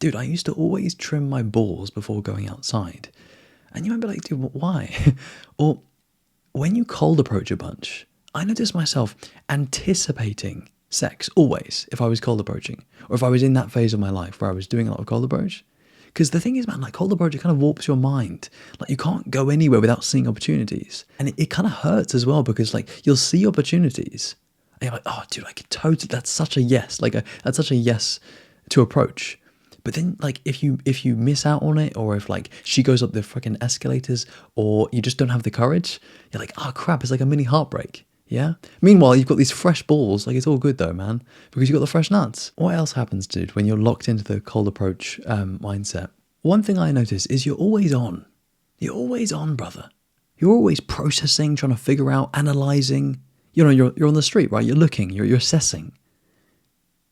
dude, I used to always trim my balls before going outside. And you might be like, dude, why? Or when you cold approach a bunch, I noticed myself anticipating sex always if I was cold approaching, or if I was in that phase of my life where I was doing a lot of cold approach. Because the thing is, man, like cold approach, it kind of warps your mind. Like you can't go anywhere without seeing opportunities. And it kind of hurts as well because like you'll see opportunities and you're like, oh, dude, I could totally, that's such a yes. That's such a yes to approach. But then like if you miss out on it, or if like she goes up the fucking escalators, or you just don't have the courage, you're like, oh crap, it's like a mini heartbreak. Yeah. Meanwhile, you've got these fresh balls. Like it's all good though, man, because you've got the fresh nuts. What else happens, dude, when you're locked into the cold approach mindset? One thing I notice is you're always on. You're always on, brother. You're always processing, trying to figure out, analyzing. You know, you're on the street, right? You're looking, you're assessing.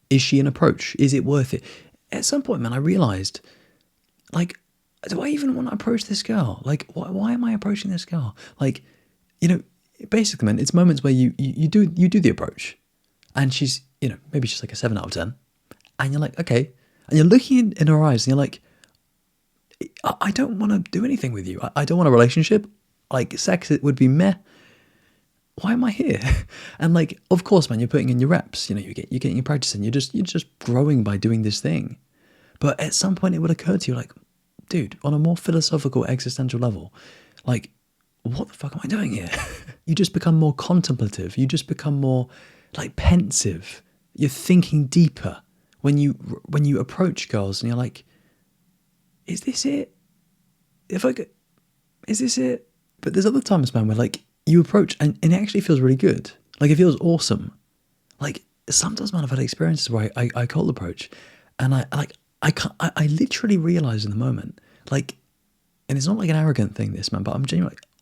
Is she an approach? Is it worth it? At some point, man, I realized, like, do I even want to approach this girl? Like, why am I approaching this girl? Like, you know, basically, man, it's moments where you do the approach, and she's, you know, maybe she's like a 7 out of 10, and you're like, okay, and you're looking in her eyes, and you're like, I don't want to do anything with you. I don't want a relationship. Like, sex, it would be meh. Why am I here? And like, of course, man, you're putting in your reps. You know, you're getting your practice, and you're just growing by doing this thing. But at some point, it would occur to you, like, dude, on a more philosophical, existential level, like, what the fuck am I doing here? You just become more contemplative. You just become more like pensive. You're thinking deeper when you approach girls, and you're like, is this it? Is this it? But there's other times, man, where like you approach and it actually feels really good. Like it feels awesome. Like sometimes, man, I've had experiences where I cold approach, and I literally realize in the moment, like, and it's not like an arrogant thing, this, man, but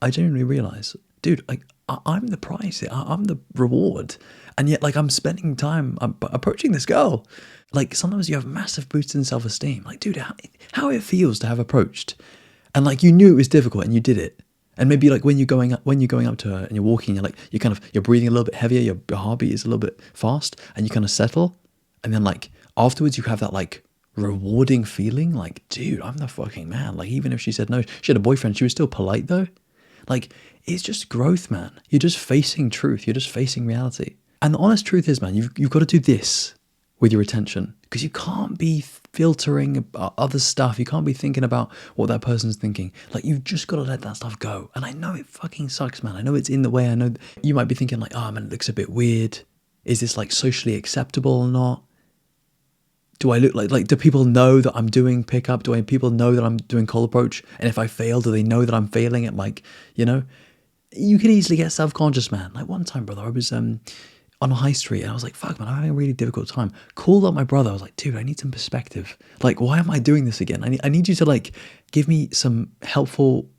I genuinely realize, dude, like I'm the prize, I'm the reward, and yet like I'm spending time approaching this girl. Like sometimes you have massive boosts in self-esteem. Like, dude, how it feels to have approached, and like you knew it was difficult and you did it. And maybe like when you're going up to her and you're walking, you're breathing a little bit heavier, your heartbeat is a little bit fast, and you kind of settle, and then like afterwards you have that like rewarding feeling, like, dude, I'm the fucking man. Like even if she said no, she had a boyfriend, she was still polite though. Like it's just growth, man. You're just facing truth. You're just facing reality. And the honest truth is, man, you've got to do this with your attention, because you can't be filtering other stuff. You can't be thinking about what that person's thinking. Like you've just got to let that stuff go. And I know it fucking sucks, man. I know it's in the way. I know you might be thinking like, oh man, it looks a bit weird. Is this like socially acceptable or not? Do I look like do people know that I'm doing pickup? Do people know that I'm doing cold approach? And if I fail, do they know that I'm failing at, like, you know? You can easily get self-conscious, man. Like one time, brother, I was on a high street, and I was like, fuck, man, I'm having a really difficult time. Called up my brother. I was like, dude, I need some perspective. Like, why am I doing this again? I need you to like give me some helpful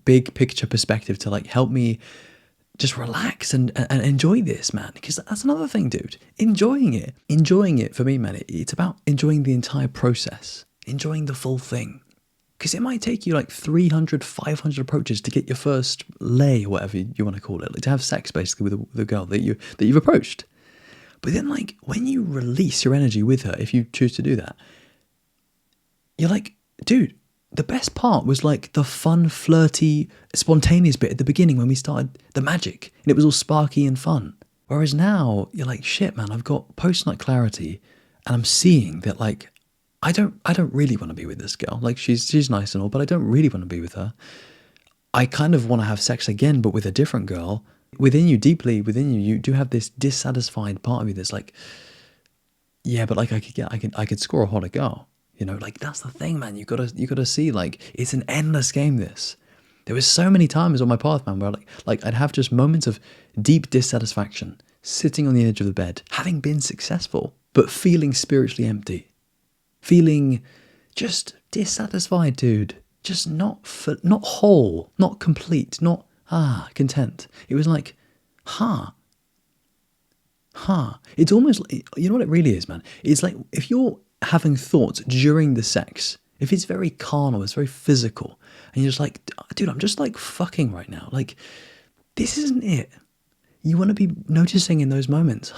big picture perspective to like help me just relax and enjoy this, man. Because that's another thing, dude. Enjoying it for me, man, it's about enjoying the entire process, enjoying the full thing. Because it might take you like 300, 500 approaches to get your first lay, or whatever you want to call it, like to have sex basically with the girl that you've approached. But then like when you release your energy with her, if you choose to do that, you're like, dude, the best part was like the fun, flirty, spontaneous bit at the beginning when we started the magic, and it was all sparky and fun. Whereas now you're like, shit, man, I've got post-nut clarity, and I'm seeing that like I don't really want to be with this girl. Like she's nice and all, but I don't really want to be with her. I kind of want to have sex again, but with a different girl. Deeply within you, you do have this dissatisfied part of you that's like, yeah, but like I could score a hotter girl. You know, like that's the thing, man. You gotta see, like, it's an endless game. This. There was so many times on my path, man, where like I'd have just moments of deep dissatisfaction, sitting on the edge of the bed, having been successful, but feeling spiritually empty. Feeling just dissatisfied, dude. Just not whole, not complete, not content. It was like, It's almost like, you know what it really is, man? It's like if you're having thoughts during the sex, if it's very carnal, it's very physical, and you're just like, dude, I'm just like fucking right now. Like, this isn't it. You want to be noticing in those moments,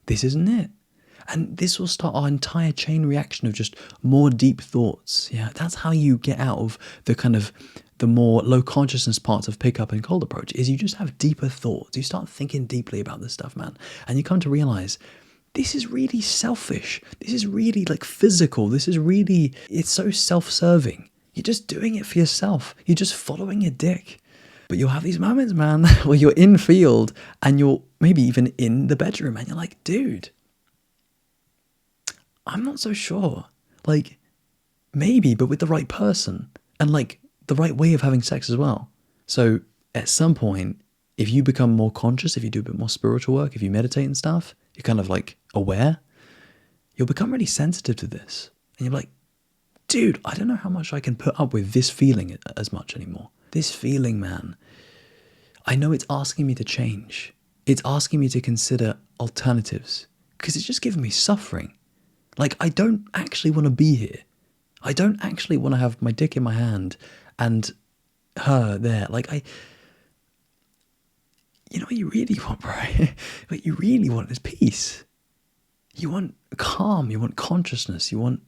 this isn't it. And this will start our entire chain reaction of just more deep thoughts. Yeah, that's how you get out of the kind of the more low consciousness parts of pickup and cold approach, is you just have deeper thoughts. You start thinking deeply about this stuff, man. And you come to realize this is really selfish. This is really like physical. This is really, it's so self-serving. You're just doing it for yourself. You're just following your dick. But you'll have these moments, man, where you're in field and you're maybe even in the bedroom and you're like, dude, I'm not so sure. Like, maybe, but with the right person and like the right way of having sex as well. So at some point, if you become more conscious, if you do a bit more spiritual work, if you meditate and stuff, you're kind of like aware, you'll become really sensitive to this. And you're like, dude, I don't know how much I can put up with this feeling as much anymore. This feeling, man, I know it's asking me to change. It's asking me to consider alternatives because it's just giving me suffering. Like, I don't actually want to be here. I don't actually want to have my dick in my hand and her there. Like, you know what you really want, bro? What you really want is peace. You want calm. You want consciousness. You want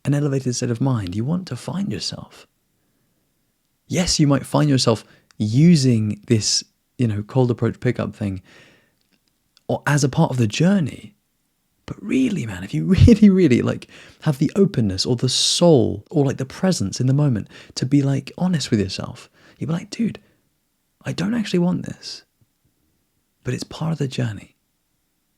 an elevated state of mind. You want to find yourself. Yes, you might find yourself using this, cold approach pickup thing or as a part of the journey. But really, man, if you really, really like have the openness or the soul or like the presence in the moment to be like honest with yourself, you'll be like, dude, I don't actually want this, but it's part of the journey.